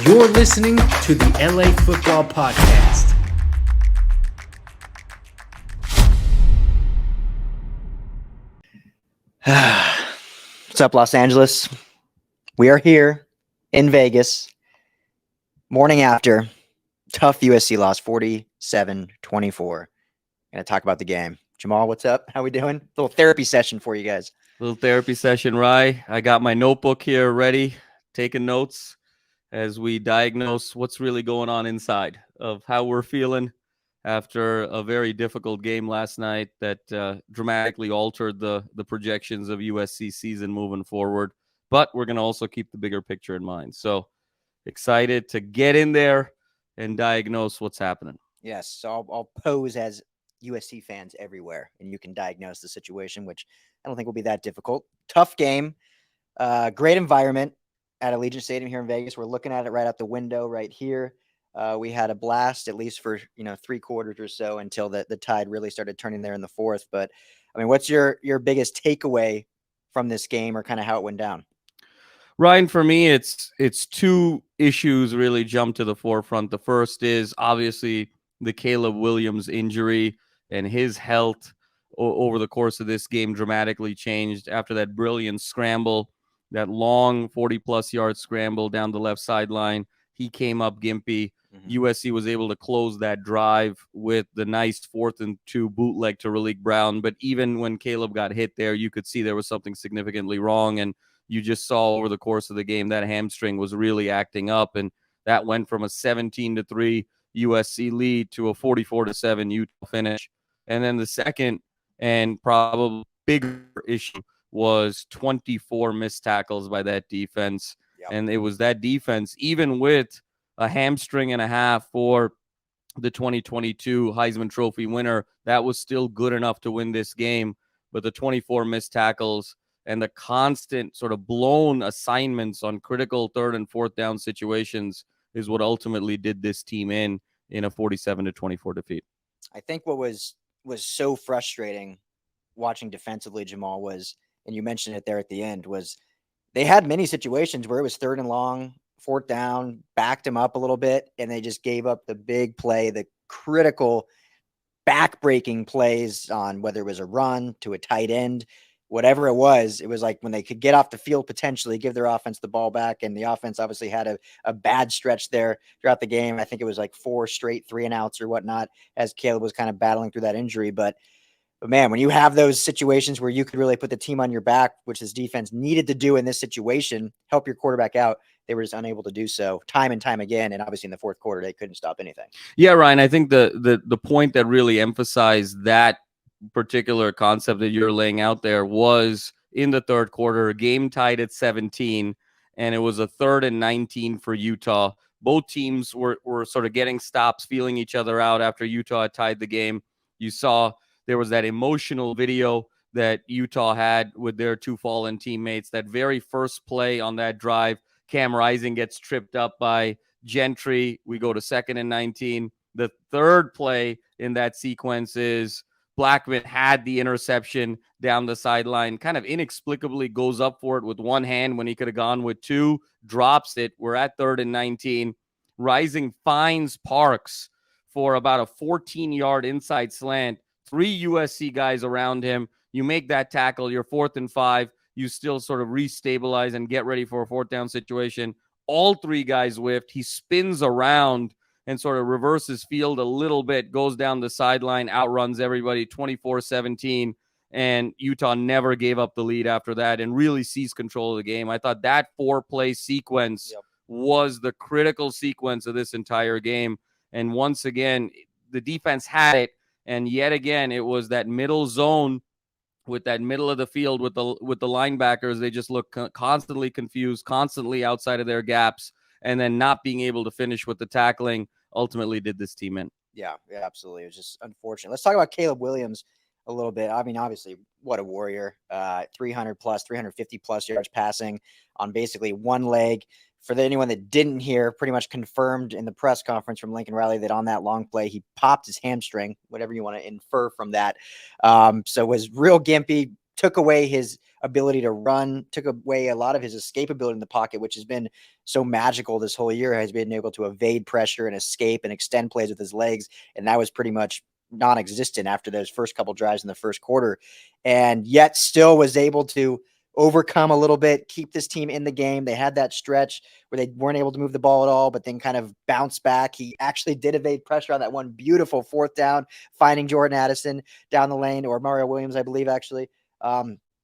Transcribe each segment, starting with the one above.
You're listening to the LA Football Podcast. What's up, Los Angeles? We are here in Vegas. Morning after. Tough USC loss, 47-24. Going to talk about the game. Jamal, what's up? How we doing? Little therapy session for you guys. Little therapy session, Rye. I got my notebook here ready, taking notes as we diagnose what's really going on inside of how we're feeling after a very difficult game last night that dramatically altered the projections of USC season moving forward. But we're going to also keep the bigger picture in mind. So excited to get in there and diagnose what's happening. Yes, so I'll pose as USC fans everywhere, and you can diagnose the situation, which I don't think will be that difficult. Tough game, great environment at Allegiant Stadium here in Vegas. We're looking at it right out the window right here. We had a blast, at least for 3 quarters or so, until the tide really started turning there in the fourth. But I mean, what's your biggest takeaway from this game, or kind of how it went down? Ryan, for me, it's 2 issues really jump to the forefront. The first is obviously the Caleb Williams injury, and his health over the course of this game dramatically changed after that brilliant scramble, that long 40-plus yard scramble down the left sideline. He came up gimpy. USC was able to close that drive with the nice 4th and 2 bootleg to Raleek Brown. But even when Caleb got hit there, you could see there was something significantly wrong. And you just saw over the course of the game that hamstring was really acting up. And that went from a 17-3 USC lead to a 44-7 Utah finish. And then the second and probably bigger issue was 24 missed tackles by that defense. Yep. And it was that defense, even with a hamstring and a half for the 2022 Heisman Trophy winner, that was still good enough to win this game. But the 24 missed tackles and the constant sort of blown assignments on critical 3rd and 4th down situations is what ultimately did this team in a 47-24 defeat. I think what was so frustrating watching defensively, Jamal, was, and you mentioned it there at the end, was they had many situations where it was 3rd and long, 4th down, backed them up a little bit, and they just gave up the big play, the critical back-breaking plays on whether it was a run to a tight end, whatever it was like when they could get off the field, potentially give their offense the ball back. And the offense obviously had a bad stretch there throughout the game. I think it was like 4 straight 3-and-outs or whatnot as Caleb was kind of battling through that injury. But man, when you have those situations where you could really put the team on your back, which this defense needed to do in this situation, help your quarterback out, they were just unable to do so time and time again. And obviously in the 4th quarter, they couldn't stop anything. Yeah, Ryan, I think the point that really emphasized that particular concept that you're laying out there was in the 3rd quarter, game tied at 17, and it was a 3rd and 19 for Utah. Both teams were sort of getting stops, feeling each other out after Utah had tied the game. You saw there was that emotional video that Utah had with their 2 fallen teammates. That very first play on that drive, Cam Rising gets tripped up by Gentry. We go to 2nd and 19. The 3rd play in that sequence is Blackmon had the interception down the sideline, kind of inexplicably goes up for it with one hand when he could have gone with 2, drops it. We're at 3rd and 19. Rising finds Parks for about a 14-yard inside slant. 3 USC guys around him. You make that tackle. You're 4th and 5. You still sort of restabilize and get ready for a 4th down situation. All 3 guys whiffed. He spins around and sort of reverses field a little bit, goes down the sideline, outruns everybody 24-17, and Utah never gave up the lead after that and really seized control of the game. I thought that 4-play sequence was the critical sequence of this entire game. And once again, the defense had it, and yet again, it was that middle zone with that middle of the field with the linebackers. They just look constantly confused, constantly outside of their gaps, and then not being able to finish with the tackling ultimately did this team in. Yeah, absolutely. It was just unfortunate. Let's talk about Caleb Williams a little bit. I mean, obviously, what a warrior. 300-plus, 350-plus yards passing on basically one leg. For anyone that didn't hear, pretty much confirmed in the press conference from Lincoln Riley that on that long play, he popped his hamstring, whatever you want to infer from that. So was real gimpy, took away his ability to run, took away a lot of his escapability in the pocket, which has been so magical this whole year, has been able to evade pressure and escape and extend plays with his legs. And that was pretty much non-existent after those first couple drives in the first quarter. And yet still was able to overcome a little bit, keep this team in the game. They had that stretch where they weren't able to move the ball at all, but then kind of bounce back. He actually did evade pressure on that one beautiful fourth down, finding Jordan Addison down the lane, or Mario Williams, I believe, actually.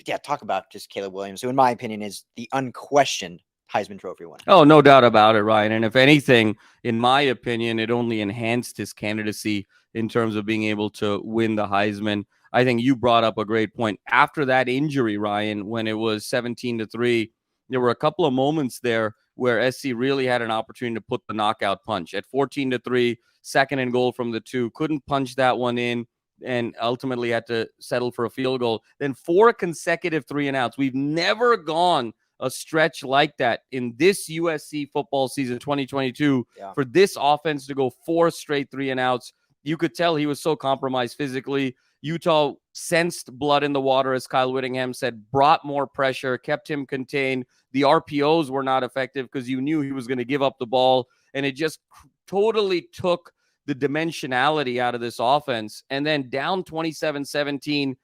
Yeah, talk about just Caleb Williams, who in my opinion is the unquestioned Heisman Trophy winner. Oh, no doubt about it, Ryan. And if anything, in my opinion, it only enhanced his candidacy in terms of being able to win the Heisman. I think you brought up a great point. After that injury, Ryan, when it was 17-3, there were a couple of moments there where SC really had an opportunity to put the knockout punch. At 14-3, second and goal from the 2, couldn't punch that one in, and ultimately had to settle for a field goal. Then 4 consecutive 3-and-outs. We've never gone a stretch like that in this USC football season 2022 for this offense to go 4 straight 3-and-outs. You could tell he was so compromised physically. Utah sensed blood in the water, as Kyle Whittingham said, brought more pressure, kept him contained. The RPOs were not effective because you knew he was going to give up the ball, and it just totally took the dimensionality out of this offense. And then down 27-17,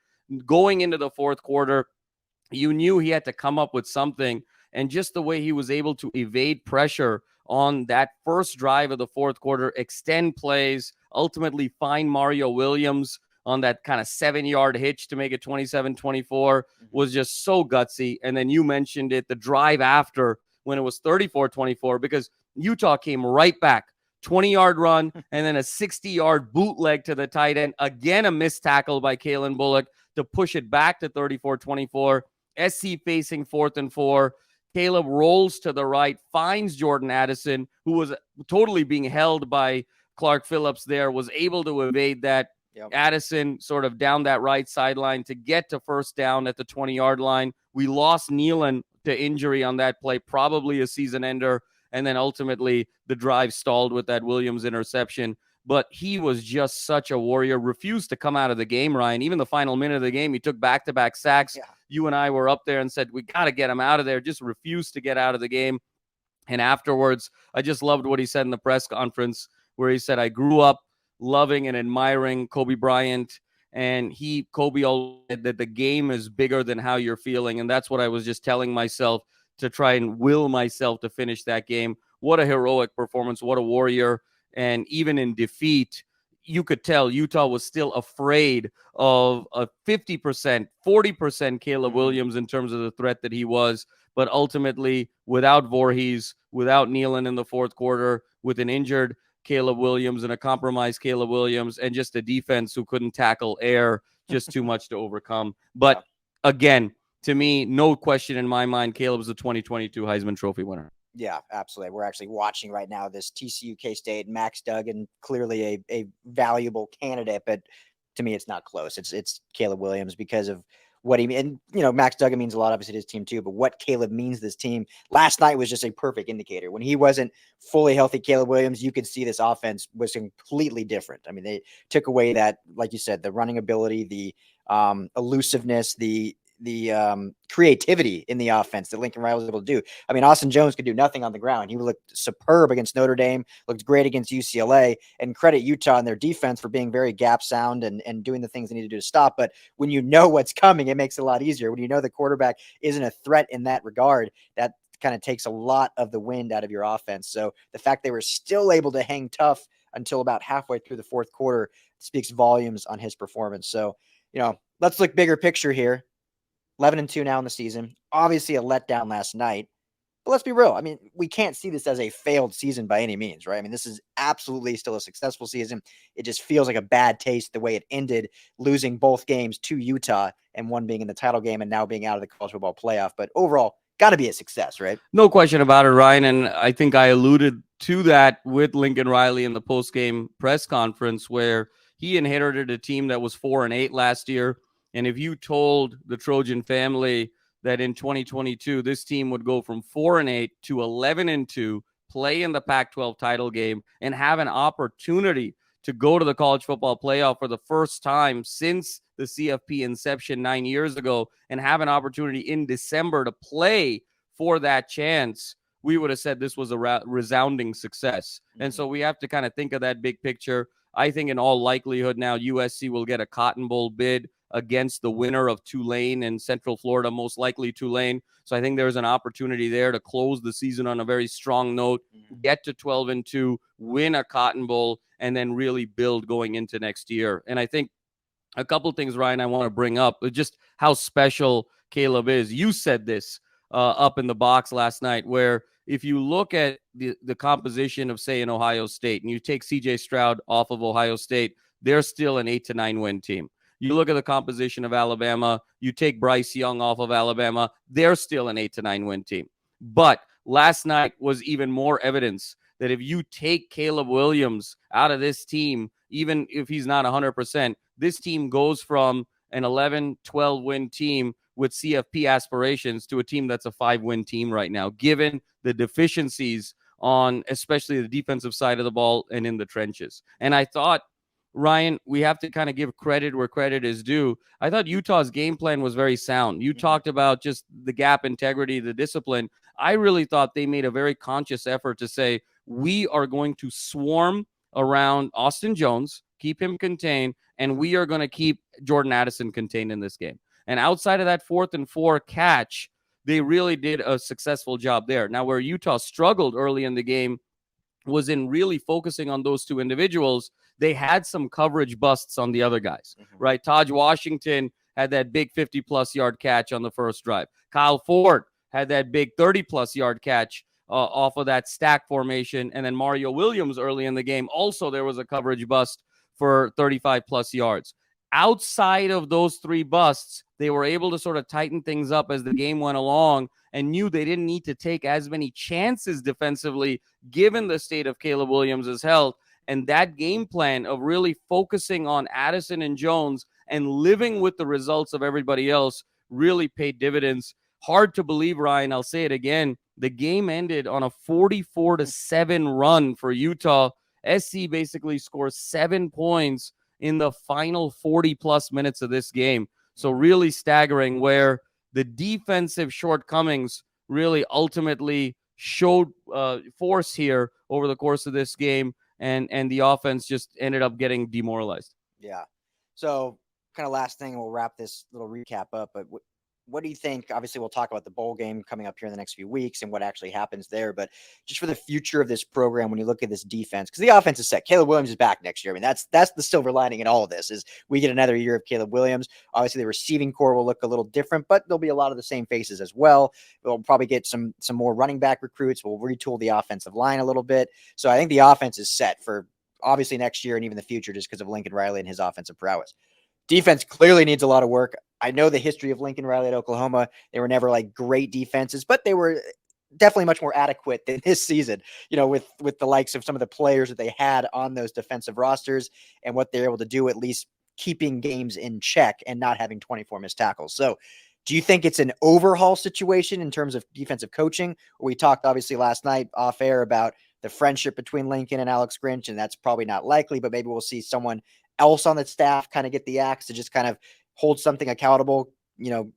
going into the fourth quarter, you knew he had to come up with something. And just the way he was able to evade pressure on that first drive of the fourth quarter, extend plays, ultimately find Mario Williams on that kind of 7-yard hitch to make it 27-24 was just so gutsy. And then you mentioned it, the drive after when it was 34-24, because Utah came right back, 20-yard run, and then a 60-yard bootleg to the tight end. Again, a missed tackle by Calen Bullock to push it back to 34-24. SC facing 4th and 4. Caleb rolls to the right, finds Jordan Addison, who was totally being held by Clark Phillips there, was able to evade that. Addison sort of down that right sideline to get to first down at the 20-yard line. We lost Nealon to injury on that play, probably a season ender. And then ultimately the drive stalled with that Williams interception. But he was just such a warrior, refused to come out of the game, Ryan. Even the final minute of the game, he took back-to-back sacks. You and I were up there and said, we got to get him out of there. Just refused to get out of the game. And afterwards, I just loved what he said in the press conference, where he said, I grew up loving and admiring Kobe Bryant. And Kobe always said that the game is bigger than how you're feeling. And that's what I was just telling myself, to try and will myself to finish that game. What a heroic performance. What a warrior. And even in defeat, you could tell Utah was still afraid of a 50%, 40% Caleb Williams in terms of the threat that he was. But ultimately, without Voorhees, without Nealon in the fourth quarter, with an injured Caleb Williams and a compromised Caleb Williams, and just a defense who couldn't tackle air, just too much to overcome. But again, to me, no question in my mind, Caleb's the 2022 Heisman Trophy winner. Yeah, absolutely. We're actually watching right now this TCU K-State, Max Duggan, clearly a valuable candidate, but to me, it's not close. It's Caleb Williams because of what he means. And, Max Duggan means a lot, obviously, to his team too, but what Caleb means to this team last night was just a perfect indicator. When he wasn't fully healthy, Caleb Williams, you could see this offense was completely different. I mean, they took away that, like you said, the running ability, the elusiveness, the creativity in the offense that Lincoln Riley was able to do. I mean, Austin Jones could do nothing on the ground. He looked superb against Notre Dame, looked great against UCLA, and credit Utah and their defense for being very gap sound and doing the things they need to do to stop. But when you know what's coming, it makes it a lot easier. When you know the quarterback isn't a threat in that regard, that kind of takes a lot of the wind out of your offense. So the fact they were still able to hang tough until about halfway through the fourth quarter speaks volumes on his performance. So, let's look bigger picture here. 11-2 now in the season. Obviously a letdown last night. But let's be real. I mean, we can't see this as a failed season by any means, right? I mean, this is absolutely still a successful season. It just feels like a bad taste the way it ended, losing both games to Utah and one being in the title game and now being out of the college football playoff. But overall, got to be a success, right? No question about it, Ryan. And I think I alluded to that with Lincoln Riley in the post-game press conference, where he inherited a team that was 4-8 last year. And if you told the Trojan family that in 2022, this team would go from 4-8 to 11-2, play in the Pac-12 title game, and have an opportunity to go to the college football playoff for the first time since the CFP inception 9 years ago and have an opportunity in December to play for that chance, we would have said this was a resounding success. And so we have to kind of think of that big picture. I think in all likelihood now USC will get a Cotton Bowl bid against the winner of Tulane and Central Florida, most likely Tulane. So I think there's an opportunity there to close the season on a very strong note, get to 12-2, win a Cotton Bowl, and then really build going into next year. And I think a couple things, Ryan, I want to bring up, just how special Caleb is. You said this up in the box last night, where if you look at the composition of, say, in Ohio State, and you take C.J. Stroud off of Ohio State, they're still an 8-9 win team. You look at the composition of Alabama, you take Bryce Young off of Alabama, they're still an 8-9 win team. But last night was even more evidence that if you take Caleb Williams out of this team, even if he's not 100%, this team goes from an 11-12 win team with CFP aspirations to a team that's a 5-win team right now, given the deficiencies on especially the defensive side of the ball and in the trenches. And I thought, Ryan, we have to kind of give credit where credit is due. I thought Utah's game plan was very sound. You talked about just the gap integrity, the discipline. I really thought they made a very conscious effort to say, we are going to swarm around Austin Jones, keep him contained, and we are going to keep Jordan Addison contained in this game. And outside of that 4th and 4 catch, they really did a successful job there. Now, where Utah struggled early in the game was in really focusing on those two individuals. They had some coverage busts on the other guys, right? Tahj Washington had that big 50-plus yard catch on the first drive. Kyle Ford had that big 30-plus yard catch off of that stack formation. And then Mario Williams early in the game, also there was a coverage bust for 35-plus yards. Outside of those three busts, they were able to sort of tighten things up as the game went along and knew they didn't need to take as many chances defensively given the state of Caleb Williams' health. And that game plan of really focusing on Addison and Jones and living with the results of everybody else really paid dividends. Hard to believe, Ryan, I'll say it again. The game ended on a 44-7 run for Utah. SC basically scores 7 points in the final 40-plus minutes of this game. So really staggering, where the defensive shortcomings really ultimately showed force here over the course of this game, and the offense just ended up getting demoralized. Yeah. So kind of last thing, we'll wrap this little recap up, but what do you think? Obviously, we'll talk about the bowl game coming up here in the next few weeks and what actually happens there. But just for the future of this program, when you look at this defense, because the offense is set, Caleb Williams is back next year. I mean, that's the silver lining in all of this is we get another year of Caleb Williams. Obviously, the receiving core will look a little different, but there'll be a lot of the same faces as well. We'll probably get some more running back recruits. We'll retool the offensive line a little bit. So I think the offense is set for obviously next year and even the future just because of Lincoln Riley and his offensive prowess. Defense clearly needs a lot of work. I know the history of Lincoln Riley at Oklahoma. They were never like great defenses, but they were definitely much more adequate than this season, you know, with the likes of some of the players that they had on those defensive rosters and what they're able to do, at least keeping games in check and not having 24 missed tackles. So do you think it's an overhaul situation in terms of defensive coaching? We talked obviously last night off air about the friendship between Lincoln and Alex Grinch, and that's probably not likely, but maybe we'll see someone else on the staff kind of get the axe to just kind of hold something accountable, you know,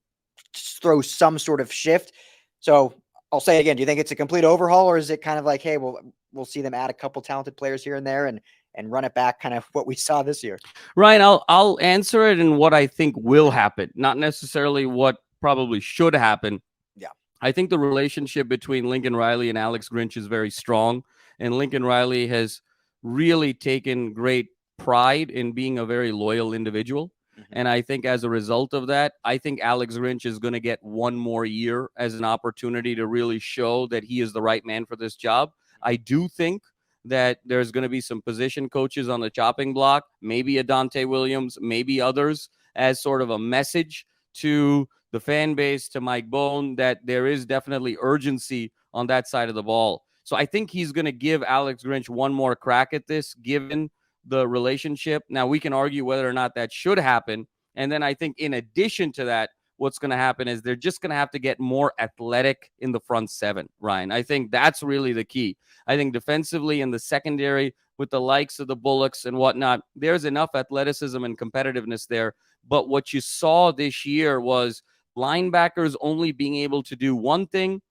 throw some sort of shift. So I'll say again, do you think it's a complete overhaul, or is it kind of like, hey, we'll see them add a couple talented players here and there and run it back kind of what we saw this year? Ryan, I'll answer it in what I think will happen, not necessarily what probably should happen. Yeah. I think the relationship between Lincoln Riley and Alex Grinch is very strong, and Lincoln Riley has really taken great pride in being a very loyal individual. And I think as a result of that, I think Alex Grinch is going to get one more year as an opportunity to really show that he is the right man for this job. I do think that there's going to be some position coaches on the chopping block, maybe a Dante Williams, maybe others, as sort of a message to the fan base, to Mike Bone, that there is definitely urgency on that side of the ball. So I think he's going to give Alex Grinch one more crack at this, given the relationship. Now, we can argue whether or not that should happen. And then I think in addition to that, what's going to happen is they're just going to have to get more athletic in the front seven, Ryan. I think that's really the key. I think defensively in the secondary with the likes of the Bullocks and whatnot, there's enough athleticism and competitiveness there. But what you saw this year was linebackers only being able to do one thing,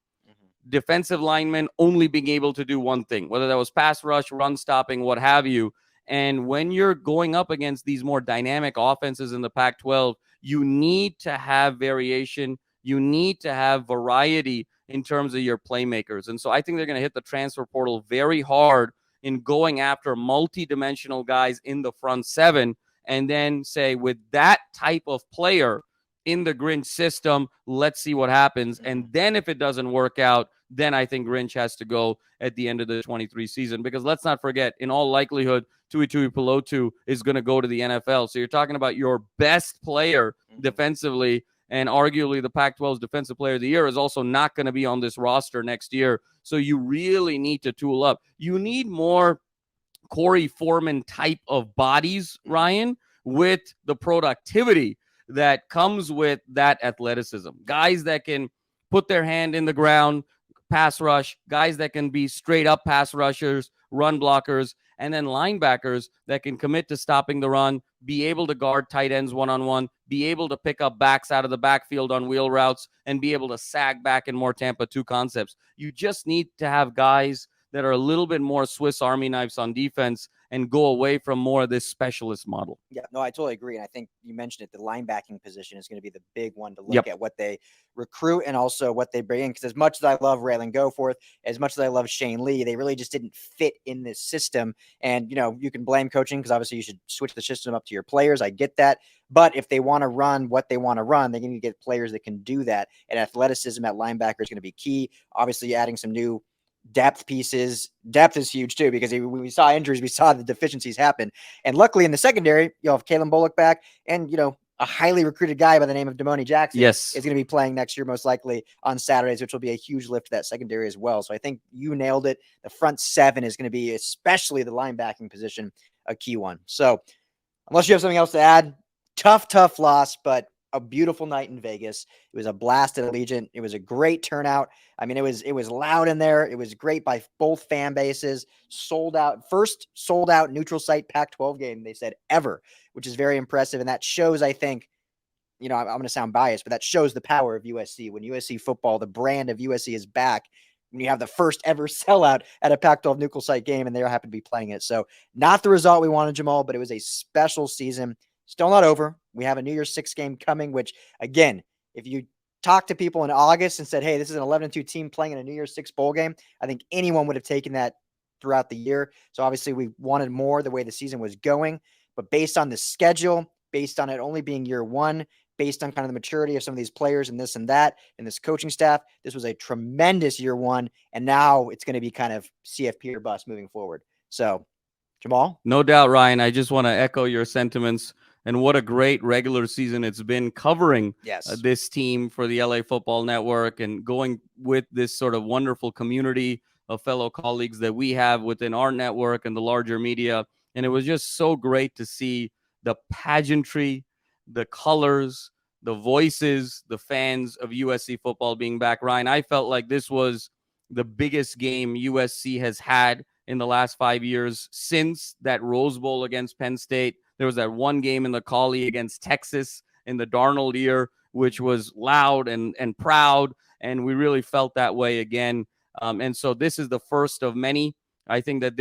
defensive linemen only being able to do one thing, whether that was pass rush, run stopping, what have you. And when you're going up against these more dynamic offenses in the Pac-12, you need to have variation. You need to have variety in terms of your playmakers. And so I think they're going to hit the transfer portal very hard in going after multi-dimensional guys in the front seven, and then say, with that type of player in the Grinch system, let's see what happens. And then if it doesn't work out, then I think Grinch has to go at the end of the 23 season, because let's not forget, in all likelihood, Tuli Tuipulotu is going to go to the NFL. So you're talking about your best player defensively, and arguably the Pac-12's Defensive Player of the Year is also not going to be on this roster next year. So you really need to tool up. You need more Corey Foreman type of bodies, Ryan, with the productivity that comes with that athleticism. Guys that can put their hand in the ground, pass rush, guys that can be straight up pass rushers, run blockers, and then linebackers that can commit to stopping the run, be able to guard tight ends one-on-one, be able to pick up backs out of the backfield on wheel routes, and be able to sag back in more Tampa 2 concepts. You just need to have guys that are a little bit more Swiss Army knives on defense and go away from more of this specialist model. Yeah, no, I totally agree. And I think you mentioned it, the linebacking position is going to be the big one to look at, what they recruit and also what they bring in. Because as much as I love Ralen Goforth, as much as I love Shane Lee, they really just didn't fit in this system. And, you know, you can blame coaching because obviously you should switch the system up to your players. I get that. But if they want to run what they want to run, they need to get players that can do that. And athleticism at linebacker is going to be key. Obviously, adding some new depth pieces. Depth is huge too, because when we saw injuries, we saw the deficiencies happen. And luckily in the secondary, you'll have Calen Bullock back, and, you know, a highly recruited guy by the name of Damoni Jackson is going to be playing next year, most likely on Saturdays, which will be a huge lift to that secondary as well. So I think you nailed it. The front seven is going to be, especially the linebacking position, a key one. So unless you have something else to add, tough loss, but a beautiful night in Vegas. It was a blast at Allegiant. It was a great turnout. I mean, it was loud in there. It was great by both fan bases. Sold out, first sold out neutral site Pac-12 game, they said, ever, which is very impressive. And that shows, I think, you know, I'm going to sound biased, but that shows the power of USC. When USC football, the brand of USC is back, when you have the first ever sellout at a Pac-12 neutral site game, and they happen to be playing it. So not the result we wanted, Jamal, but it was a special season. Still not over. We have a New Year's 6 game coming, which, again, if you talk to people in August and said, hey, this is an 11-2 team playing in a New Year's 6 bowl game, I think anyone would have taken that throughout the year. So obviously we wanted more the way the season was going, but based on the schedule, based on it only being year one, based on kind of the maturity of some of these players and this and that, and this coaching staff, this was a tremendous year one. And now it's going to be kind of CFP or bust moving forward. So Jamal? No doubt, Ryan. I just want to echo your sentiments. And what a great regular season it's been covering this team for the LA Football Network, and going with this sort of wonderful community of fellow colleagues that we have within our network and the larger media. And it was just so great to see the pageantry, the colors, the voices, the fans of USC football being back. Ryan, I felt like this was the biggest game USC has had in the last 5 years since that Rose Bowl against Penn State. There was that one game in the Collie against Texas in the Darnold year, which was loud and proud, and we really felt that way again. And so this is the first of many. I think that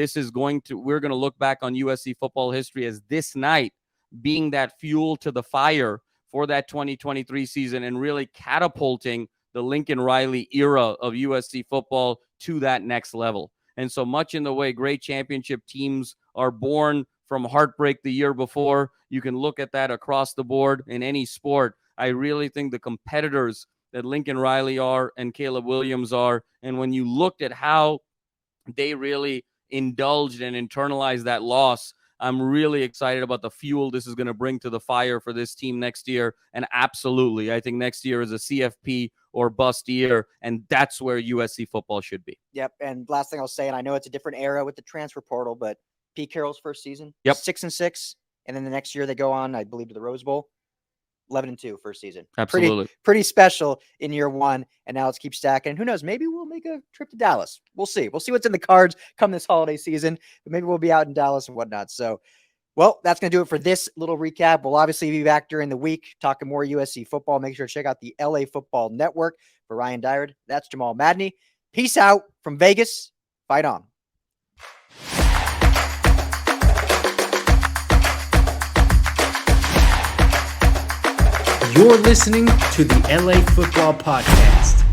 we're going to look back on USC football history as this night being that fuel to the fire for that 2023 season, and really catapulting the Lincoln Riley era of USC football to that next level. And so much in the way great championship teams are born from heartbreak the year before, you can look at that across the board in any sport. I really think the competitors that Lincoln Riley are and Caleb Williams are, and when you looked at how they really indulged and internalized that loss, I'm really excited about the fuel this is going to bring to the fire for this team next year. And absolutely, I think next year is a CFP or bust year, and that's where USC football should be. Yep. And last thing I'll say, and I know it's a different era with the transfer portal, but Pete Carroll's first season, 6-6, and then the next year they go on, I believe, to the Rose Bowl. 11-2 first season. Absolutely. Pretty special in year one. And now let's keep stacking. Who knows? Maybe we'll make a trip to Dallas. We'll see. We'll see what's in the cards come this holiday season. But maybe we'll be out in Dallas and whatnot. So, well, that's going to do it for this little recap. We'll obviously be back during the week talking more USC football. Make sure to check out the LA Football Network. For Ryan Dyrud, that's Jamal Madney. Peace out from Vegas. Fight on. You're listening to the LA Football Podcast.